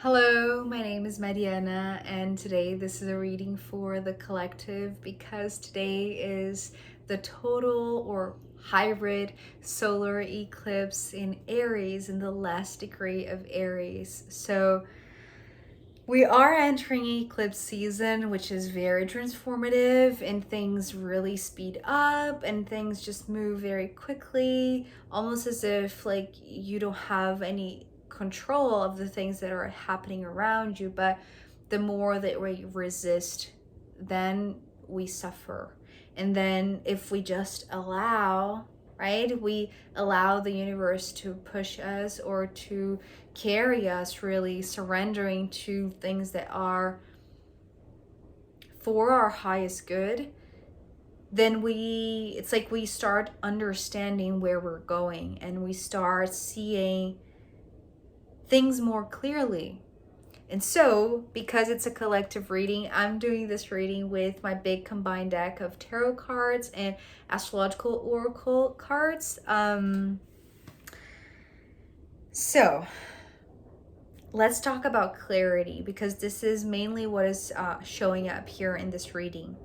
Hello, my name is Mariana, and today this is a reading for the collective because today is the total or hybrid solar eclipse in Aries, in the last degree of Aries. So we are entering eclipse season, which is very transformative, and things really speed up and things just move very quickly, almost as if like you don't have any control of the things that are happening around you. But the more that we resist, then we suffer. And then if we just allow, right, we allow the universe to push us or to carry us, really surrendering to things that are for our highest good, then it's like we start understanding where we're going and we start seeing things more clearly. And so, because it's a collective reading, I'm doing this reading with my big combined deck of tarot cards and astrological oracle cards. So let's talk about clarity, because this is mainly what is showing up here in this reading.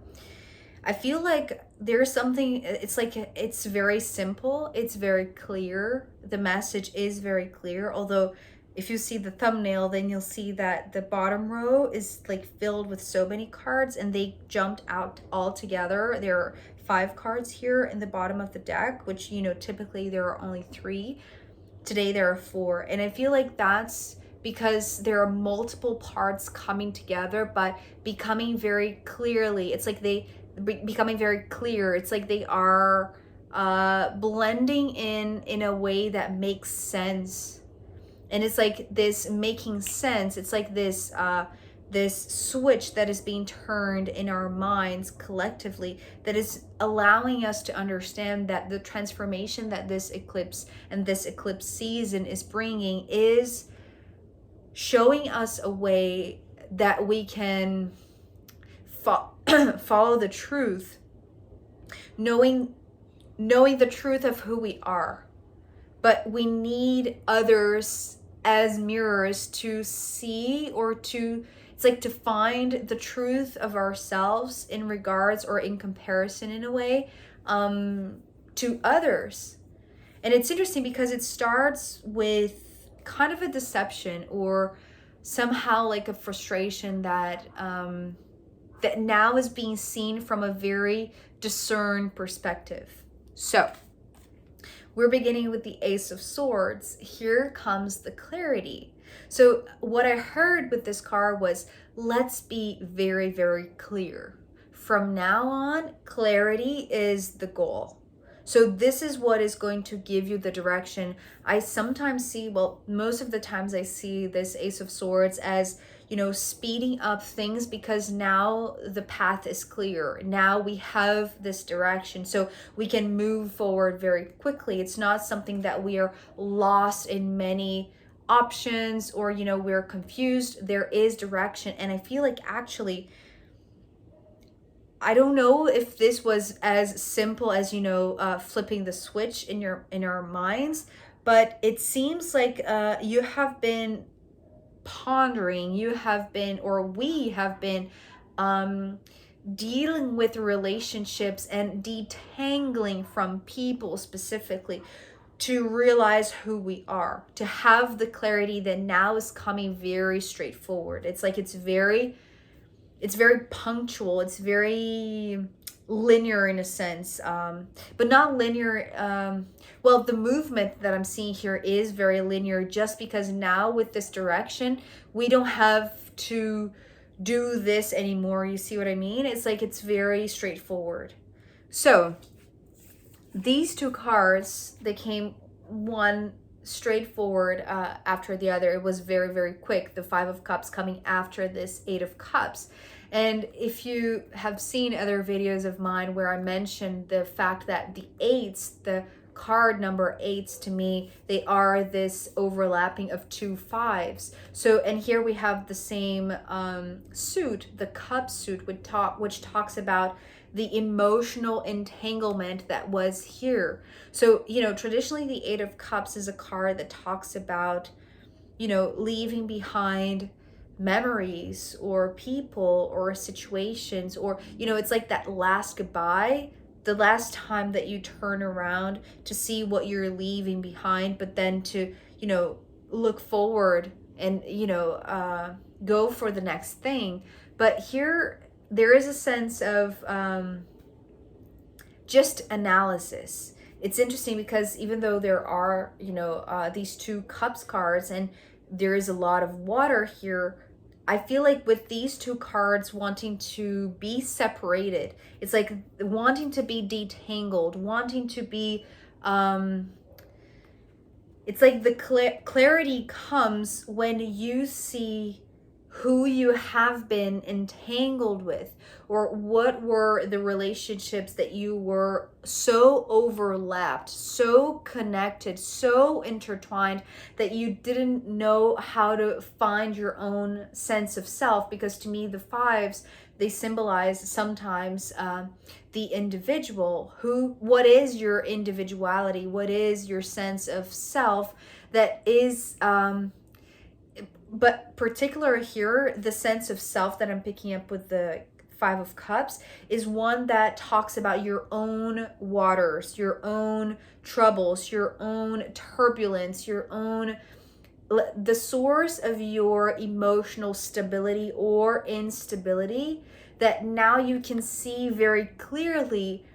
I feel like there's something, it's like it's very simple, it's very clear, the message is very clear, although if you see the thumbnail, then you'll see that the bottom row is like filled with so many cards and they jumped out all together. There are 5 cards here in the bottom of the deck, which, you know, typically there are only 3. Today there are 4, and I feel like that's because there are multiple parts coming together but becoming very clearly, it's like they becoming very clear, it's like they are blending in a way that makes sense. And it's like this making sense, it's like this switch that is being turned in our minds collectively, that is allowing us to understand that the transformation that this eclipse and this eclipse season is bringing is showing us a way that we can follow the truth, knowing the truth of who we are. But we need others as mirrors to see, or to, it's like to find the truth of ourselves in regards or in comparison in a way to others. And it's interesting because it starts with kind of a deception, or somehow like a frustration that that now is being seen from a very discerned perspective. So we're beginning with the Ace of Swords. Here comes the clarity. So what I heard with this card was, let's be very, very clear. From now on, clarity is the goal. So this is what is going to give you the direction. I sometimes see, well, most of the times I see this Ace of Swords as, you know, speeding up things, because now the path is clear. Now we have this direction, so we can move forward very quickly. It's not something that we are lost in many options, or, you know, we're confused. There is direction. And I feel like actually, I don't know if this was as simple as, you know, flipping the switch in our minds, but it seems like you have been pondering, you have been, or we have been dealing with relationships and detangling from people specifically, to realize who we are, to have the clarity that now is coming very straightforward. It's like it's very punctual, it's very linear in a sense, but not linear. Well, the movement that I'm seeing here is very linear, just because now with this direction, we don't have to do this anymore. You see what I mean? It's like it's very straightforward. So these 2 cards, they came one straightforward after the other. It was very, very quick. The 5 of Cups coming after this 8 of Cups. And if you have seen other videos of mine where I mentioned the fact that the 8s, the card number 8s, to me, they are this overlapping of 2 5s. So, and here we have the same suit, the Cup suit, which talks about the emotional entanglement that was here. So, you know, traditionally the 8 of Cups is a card that talks about you know, leaving behind memories or people or situations, or, you know, it's like that last goodbye, the last time that you turn around to see what you're leaving behind, but then to, you know, look forward and, you know, go for the next thing. But here there is a sense of just analysis. It's interesting because even though there are, you know, these two cups cards and there is a lot of water here, I feel like with these two cards wanting to be separated, it's like wanting to be detangled, wanting to be, it's like the clarity comes when you see who you have been entangled with, or what were the relationships that you were so overlapped, so connected, so intertwined that you didn't know how to find your own sense of self. Because to me, the fives, they symbolize sometimes the individual. What is your individuality? What is your sense of self that is but particular here, the sense of self that I'm picking up with the Five of Cups is one that talks about your own waters, your own troubles, your own turbulence, your own, the source of your emotional stability or instability, that now you can see very clearly,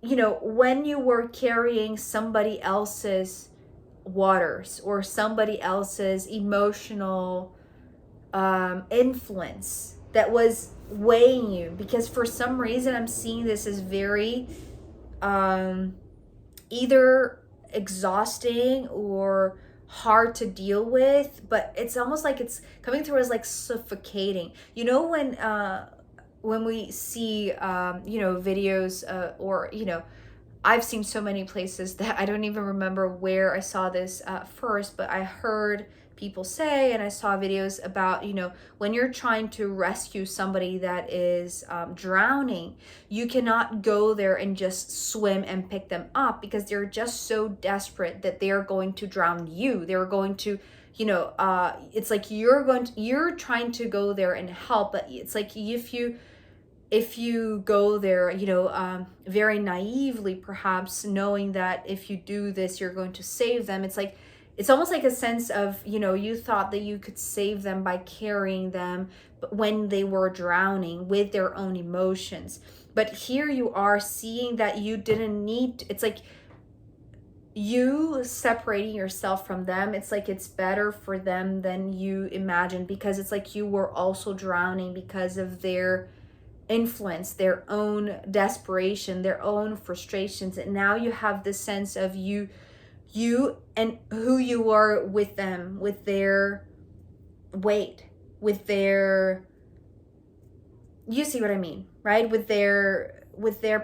you know, when you were carrying somebody else's waters or somebody else's emotional influence that was weighing you. Because for some reason I'm seeing this as very either exhausting or hard to deal with, but it's almost like it's coming through as like suffocating. You know, when we see you know, videos or, you know, I've seen so many places that I don't even remember where I saw this first, but I heard people say, and I saw videos about, you know, when you're trying to rescue somebody that is drowning, you cannot go there and just swim and pick them up, because they're just so desperate that they're going to drown you. They're going to, you know, it's like you're trying to go there and help, but it's like if you go there, you know, very naively, perhaps knowing that if you do this, you're going to save them. It's like, it's almost like a sense of, you know, you thought that you could save them by carrying them when they were drowning with their own emotions. But here you are seeing that you didn't need, it's like you separating yourself from them. It's like it's better for them than you imagined, because it's like you were also drowning because of their influence, their own desperation, their own frustrations. And now you have this sense of you and who you are with them, with their weight, with their, you see what I mean, right? With their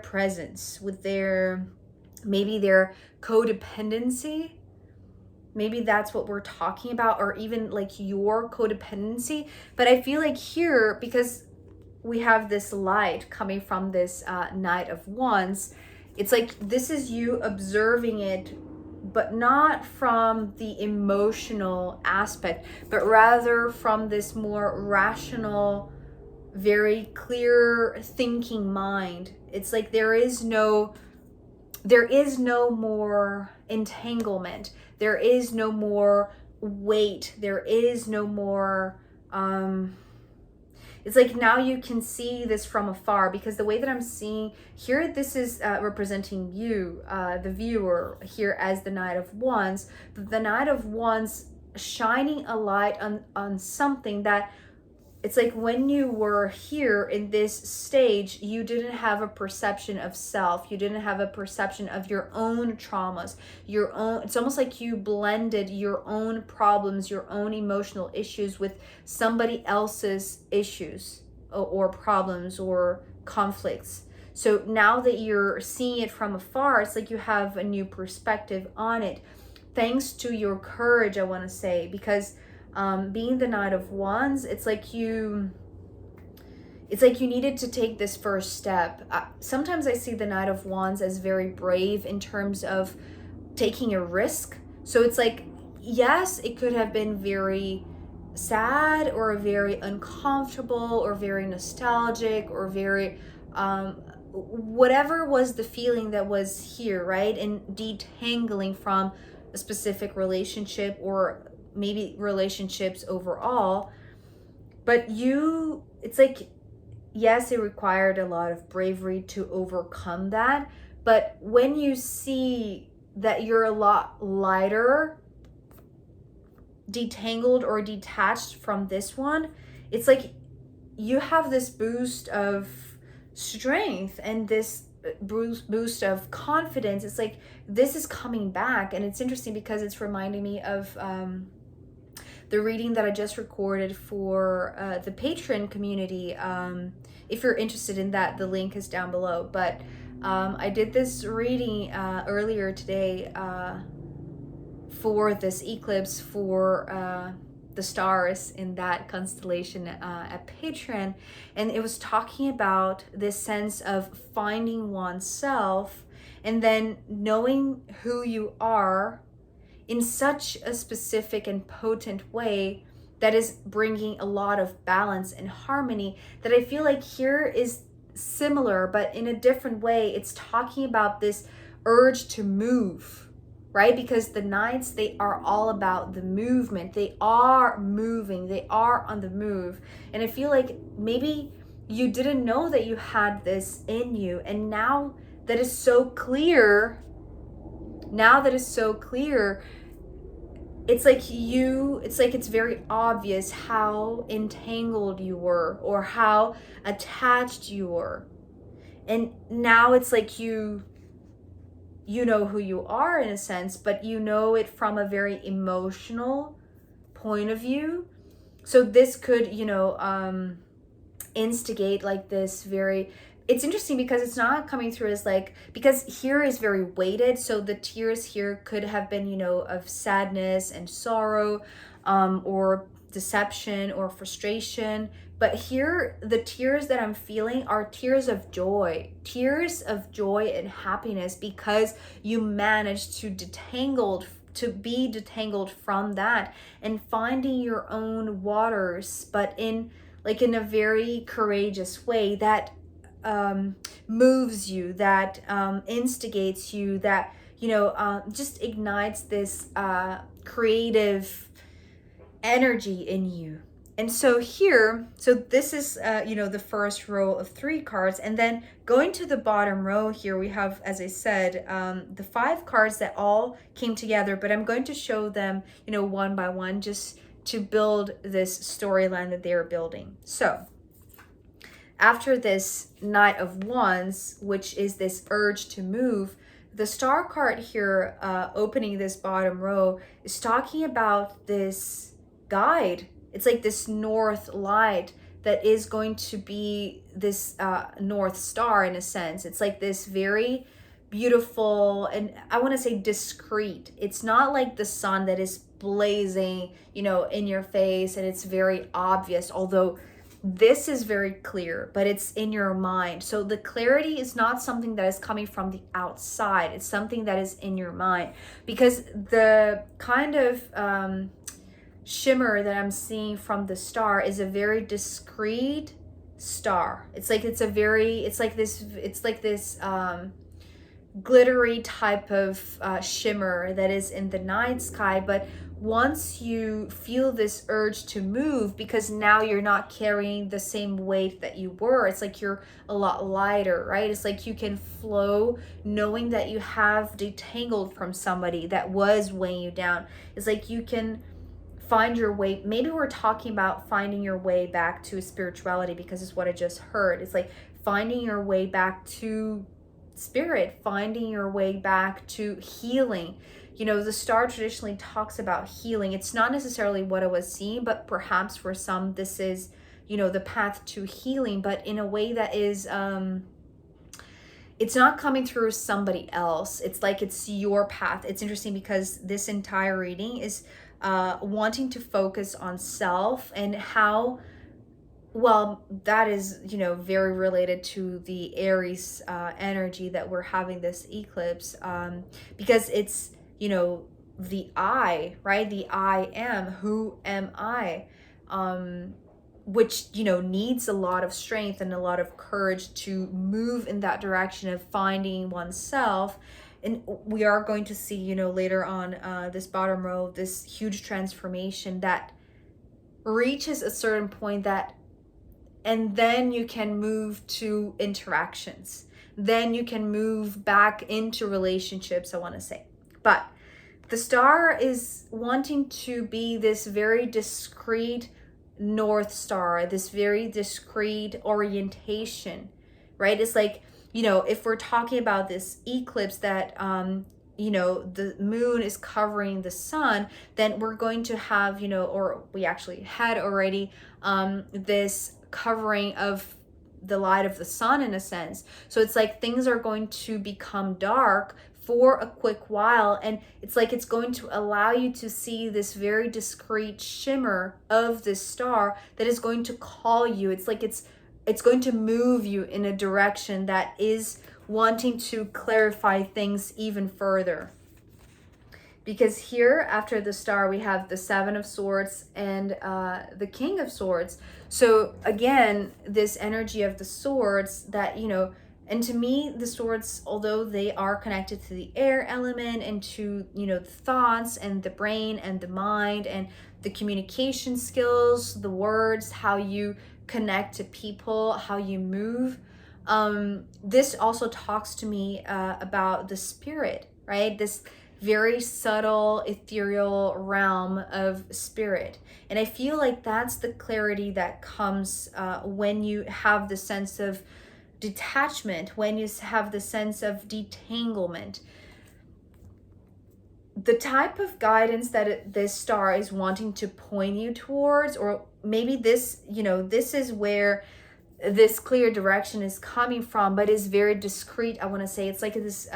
presence, with their, maybe their codependency. Maybe that's what we're talking about, or even like your codependency. But I feel like here, because we have this light coming from this Knight of Wands, it's like this is you observing it, but not from the emotional aspect, but rather from this more rational, very clear thinking mind. It's like there is no more entanglement, there is no more weight, there is no more it's like now you can see this from afar, because the way that I'm seeing here, this is representing you, the viewer here, as the Knight of Wands. The Knight of Wands shining a light on something that, it's like when you were here in this stage, you didn't have a perception of self. You didn't have a perception of your own traumas, your own, it's almost like you blended your own problems, your own emotional issues with somebody else's issues or problems or conflicts. So now that you're seeing it from afar, it's like you have a new perspective on it. Thanks to your courage, I want to say, because being the Knight of Wands, it's like you needed to take this first step. Sometimes I see the Knight of Wands as very brave in terms of taking a risk. So it's like yes, it could have been very sad or very uncomfortable or very nostalgic or very whatever was the feeling that was here, right? And detangling from a specific relationship or maybe relationships overall. But it's like, yes, it required a lot of bravery to overcome that. But when you see that you're a lot lighter, detangled or detached from this one, it's like you have this boost of strength and this boost of confidence. It's like this is coming back. And it's interesting because it's reminding me of the reading that I just recorded for the Patreon community. If you're interested in that, the link is down below. But I did this reading earlier today for this eclipse for the stars in that constellation at Patreon. And it was talking about this sense of finding oneself and then knowing who you are in such a specific and potent way that is bringing a lot of balance and harmony, that I feel like here is similar, but in a different way. It's talking about this urge to move, right? Because the Knights, they are all about the movement. They are moving, they are on the move. And I feel like maybe you didn't know that you had this in you, and now that is so clear, it's like it's very obvious how entangled you were or how attached you were. And now it's like you know who you are in a sense, but you know it from a very emotional point of view. So this could, instigate like this very, it's interesting because it's not coming through as like, because here is very weighted. So the tears here could have been, of sadness and sorrow, or deception or frustration. But here, the tears that I'm feeling are tears of joy and happiness, because you managed to be detangled from that and finding your own waters, but in a very courageous way that moves you, that instigates you, that just ignites this creative energy in you. And so this is the first row of 3 cards, and then going to the bottom row here we have, as I said, the 5 cards that all came together, but I'm going to show them one by one, just to build this storyline that they are building. So after this Knight of Wands, which is this urge to move, the Star card here, opening this bottom row, is talking about this guide. It's like this north light that is going to be this North Star in a sense. It's like this very beautiful, and I want to say discreet. It's not like the sun that is blazing, in your face, and it's very obvious, although this is very clear, but it's in your mind. So the clarity is not something that is coming from the outside. It's something that is in your mind, because the kind of shimmer that I'm seeing from the star is a very discreet star. It's like this glittery type of shimmer that is in the night sky. But once you feel this urge to move, because now you're not carrying the same weight that you were, it's like you're a lot lighter, right? It's like you can flow knowing that you have detangled from somebody that was weighing you down. It's like you can find your way. Maybe we're talking about finding your way back to spirituality, because it's what I just heard. It's like finding your way back to spirit, finding your way back to healing. The star traditionally talks about healing. It's not necessarily what I was seeing, but perhaps for some this is the path to healing, but in a way that is it's not coming through somebody else. It's like it's your path. It's interesting because this entire reading is wanting to focus on self, and how, well, that is, very related to the Aries energy that we're having this eclipse, because it's, the I, right? The I am, who am I? Which, you know, needs a lot of strength and a lot of courage to move in that direction of finding oneself. And we are going to see, you know, later on this bottom row, this huge transformation that reaches a certain point, that, and then you can move to interactions. Then you can move back into relationships, I want to say. But the star is wanting to be this very discreet North Star, this very discreet orientation, right? It's like, you know, if we're talking about this eclipse that, you know, the moon is covering the sun, then we're going to have, you know, or we actually had already this covering of the light of the sun in a sense. So it's like things are going to become dark for a quick while, and it's like it's going to allow you to see this very discreet shimmer of this star that is going to call you. It's like it's going to move you in a direction that is wanting to clarify things even further. Because here after the star we have the Seven of Swords and the King of Swords. So again, this energy of the swords that, you know, and to me the swords, although they are connected to the air element and to, you know, the thoughts and the brain and the mind and the communication skills, the words, how you connect to people, how you move, this also talks to me about the spirit, right? This very subtle, ethereal realm of spirit. And I feel like that's the clarity that comes when you have the sense of detachment, when you have the sense of detanglement. The type of guidance that this star is wanting to point you towards, or maybe this, you know, this is where this clear direction is coming from, but is very discreet, I want to say. It's like this,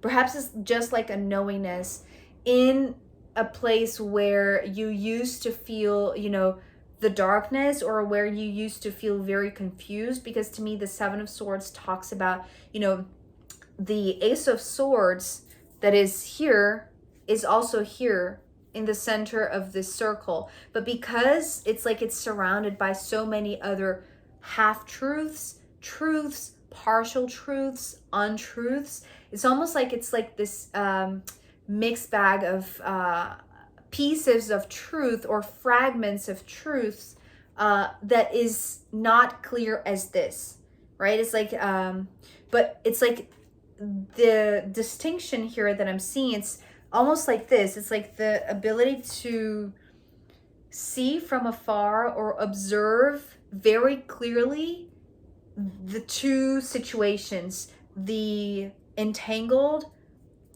perhaps it's just like a knowingness in a place where you used to feel, you know, the darkness, or where you used to feel very confused. Because to me, the Seven of Swords talks about, you know, the Ace of Swords that is here is also here in the center of this circle. But because it's like it's surrounded by so many other half-truths, truths, partial truths, untruths, it's almost like it's like this mixed bag of pieces of truth or fragments of truths that is not clear as this, right? It's like, but it's like the distinction here that I'm seeing, it's almost like this. It's like the ability to see from afar or observe very clearly the two situations, the entangled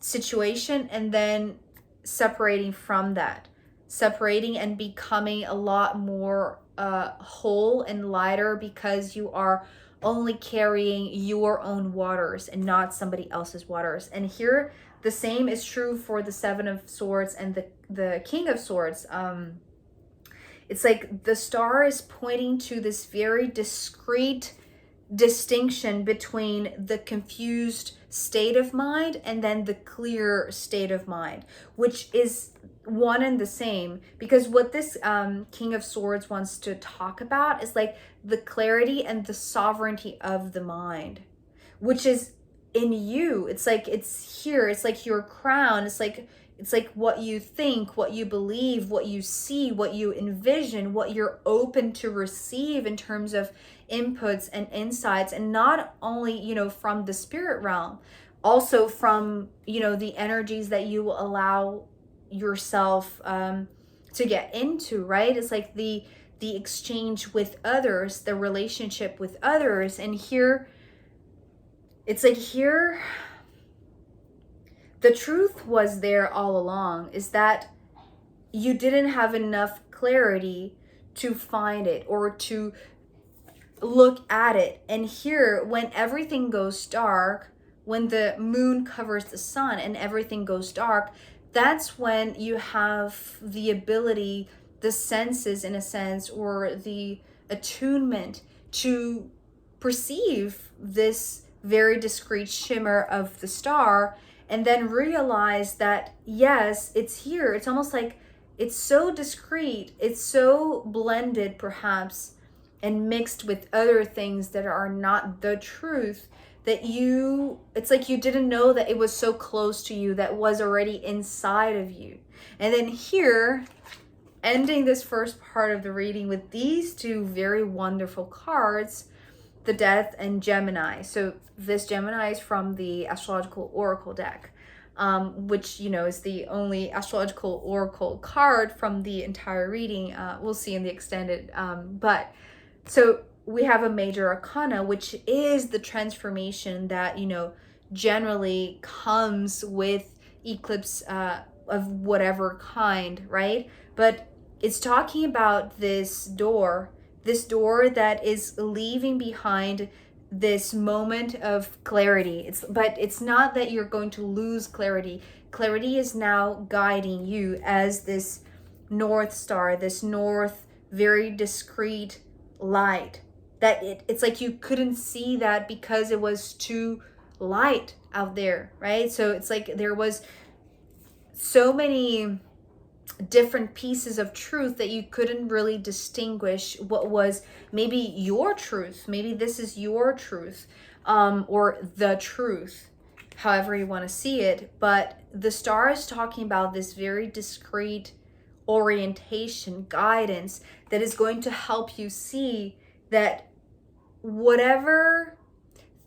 situation, and then separating from that, separating and becoming a lot more whole and lighter, because you are only carrying your own waters and not somebody else's waters. And here the same is true for the Seven of Swords and the King of Swords. It's like the star is pointing to this very discrete distinction between the confused state of mind and then the clear state of mind, which is one and the same. Because what this King of Swords wants to talk about is like the clarity and the sovereignty of the mind, which is in you. It's like it's here. It's like your crown. It's like what you think, what you believe, what you see, what you envision, what you're open to receive in terms of inputs and insights. And not only, you know, from the spirit realm, also from, you know, the energies that you will allow yourself to get into, right? It's like the exchange with others, the relationship with others. And here, it's like here, the truth was there all along, is that you didn't have enough clarity to find it or to look at it. And here, when everything goes dark, when the moon covers the sun and everything goes dark, that's when you have the ability, the senses in a sense, or the attunement to perceive this very discreet shimmer of the star. and then realize that, yes, it's here. It's almost like it's so discreet, it's so blended perhaps, and mixed with other things that are not the truth, that it's like you didn't know that it was so close to you, that was already inside of you. And then here, ending this first part of the reading with these two very wonderful cards, the Death and Gemini. So this Gemini is from the Astrological Oracle deck, which, is the only Astrological Oracle card from the entire reading. We'll see in the extended. But so we have a major arcana, which is the transformation that, generally comes with eclipse of whatever kind, right? But it's talking about this door that is leaving behind this moment of clarity. But it's not that you're going to lose clarity. Clarity is now guiding you as this North Star, this north, very discreet light. That it's like you couldn't see that because it was too light out there, right? So it's like there was so many different pieces of truth that you couldn't really distinguish what was maybe your truth. Maybe this is your truth, or the truth, however you want to see it. But the star is talking about this very discreet orientation, guidance that is going to help you see that whatever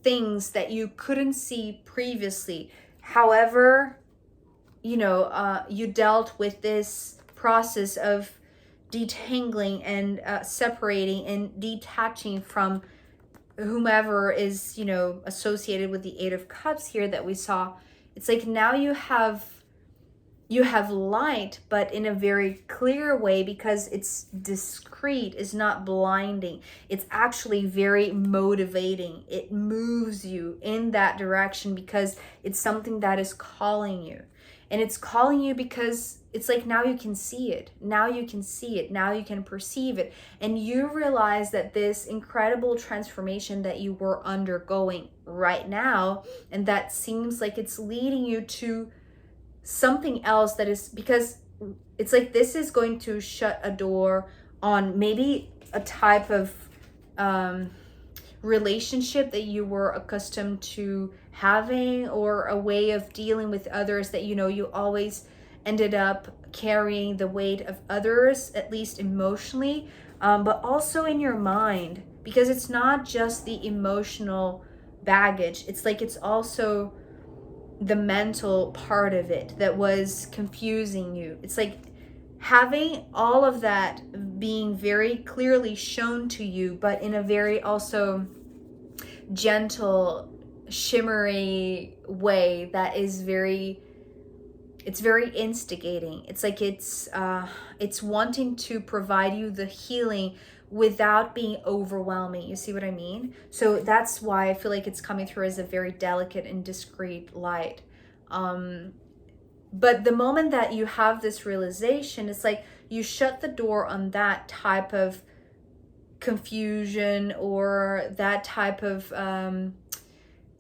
things that you couldn't see previously, however you dealt with this process of detangling and separating and detaching from whomever is associated with the Eight of Cups here that we saw. It's like now you have light, but in a very clear way, because it's discreet, it's not blinding. It's actually very motivating. It moves you in that direction because it's something that is calling you. And it's calling you because it's like now you can see it. Now you can see it. Now you can perceive it. And you realize that this incredible transformation that you were undergoing right now, and that seems like it's leading you to something else, that is, because it's like this is going to shut a door on maybe a type of relationship that you were accustomed to having, or a way of dealing with others that you always ended up carrying the weight of others, at least emotionally, but also in your mind, because it's not just the emotional baggage. It's like it's also the mental part of it that was confusing you. It's like having all of that being very clearly shown to you, but in a very also gentle, shimmery way that is very instigating. It's like it's wanting to provide you the healing without being overwhelming. You see what I mean? So that's why I feel like it's coming through as a very delicate and discreet light. But the moment that you have this realization, it's like you shut the door on that type of confusion, or that type of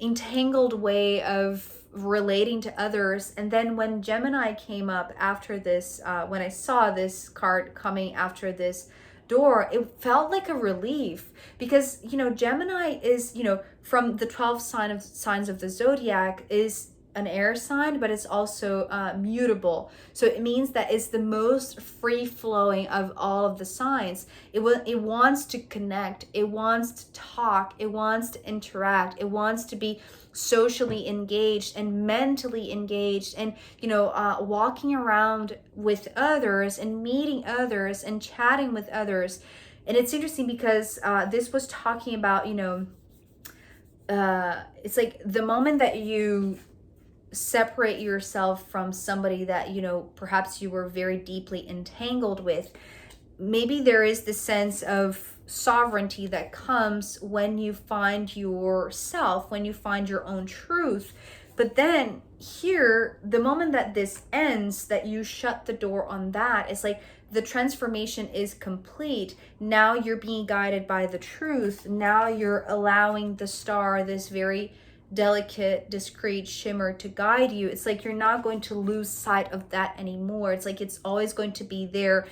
entangled way of relating to others. And then when Gemini came up after this, when I saw this card coming after this door, it felt like a relief, because Gemini is from the 12 signs of the zodiac, is an air sign, but it's also mutable. So it means that it's the most free-flowing of all of the signs. It wants to connect, it wants to talk, it wants to interact, it wants to be socially engaged and mentally engaged, and walking around with others and meeting others and chatting with others. And it's interesting because this was talking about it's like the moment that you separate yourself from somebody that perhaps you were very deeply entangled with, maybe there is this sense of sovereignty that comes when you find yourself, when you find your own truth. But then here, the moment that this ends, that you shut the door on that, it's like the transformation is complete. Now you're being guided by the truth. Now you're allowing the star, this very delicate, discreet shimmer to guide you, it's like you're not going to lose sight of that anymore. It's like it's always going to be there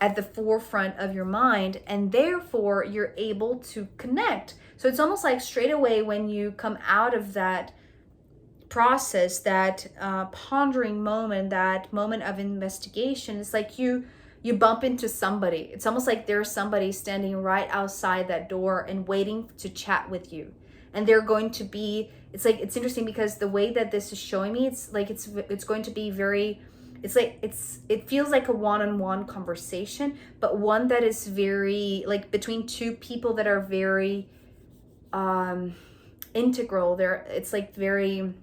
at the forefront of your mind, and therefore you're able to connect. So it's almost like straight away when you come out of that process, that pondering moment, that moment of investigation, it's like you bump into somebody. It's almost like there's somebody standing right outside that door and waiting to chat with you. And they're going to be, it's like, it's interesting because the way that this is showing me, it's like it's going to be very, it's like it feels like a one-on-one conversation, but one that is very like between two people that are very integral. It's like very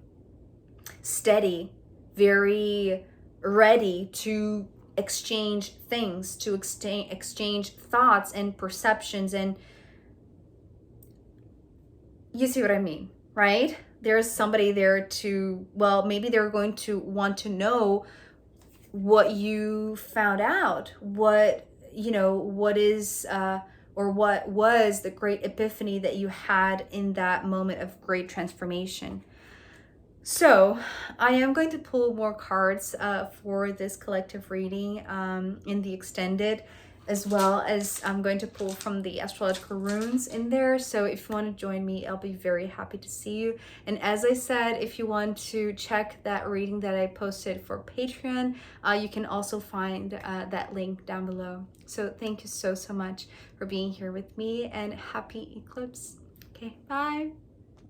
steady, very ready to exchange things, to exchange thoughts and perceptions. And you see what I mean, right? There's somebody there to, well, maybe they're going to want to know what you found out, what, you know, what is, or what was the great epiphany that you had in that moment of great transformation. So I am going to pull more cards for this collective reading in the extended, as well as I'm going to pull from the astrological runes in there. So if you want to join me, I'll be very happy to see you. And as I said, if you want to check that reading that I posted for Patreon, you can also find that link down below. So thank you so much for being here with me, and happy eclipse. Okay, bye.